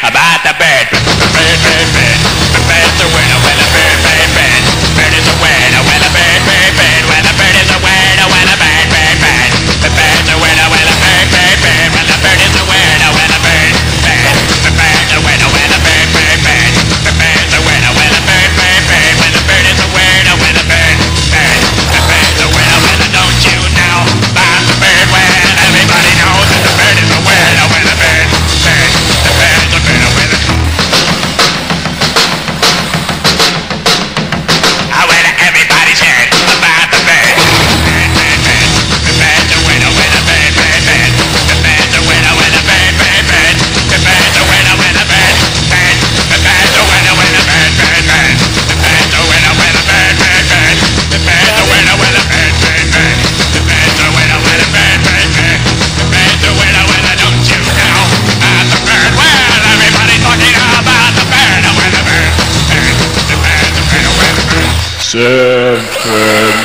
about the bird. Bird, bird, bird. The bird's a winner. Well, a bird, bird, bird. Bird is a winner. Well, a bird, bird, bird. Well, a bird is a winner. Well, a bird, bird, bird. The bird's a winner. Well, a bird, bird, bird. Well, a bird is a winner. Well, a bird, bird. The bird's a winner. Well, a bird, bird, bird. The bird's a winner. Well, a bird, bird, bird. Well, the bird is a winner. Well, a bird, bird. The bird's a winner. Well, don't you know about the bird? Well, everybody knows that the bird is a winner. Well, a bird, bird. The bird's a winner. Well, everybody's heard about the bird. Bird, bird, bird. The bird's a winner. Well, a bird, bird, bird. The bird's a winner. Well, a bird, bird, bird. The bird's a winner. Well, a bird, bird. The bird's a winner. Well, a bird, bird, bird. The bird's a winner. Well, a bird, bird, bird. The bird's a winner. Well, a bird, bird, bird. The bird's a winner. Well, a bird, bird, bird. The bird's a winner. Well, don't you know about the bird? Well, everybody's talking about the bird. Well, the bird, bird. The bird's a winner. Well, the bird. Surfin'.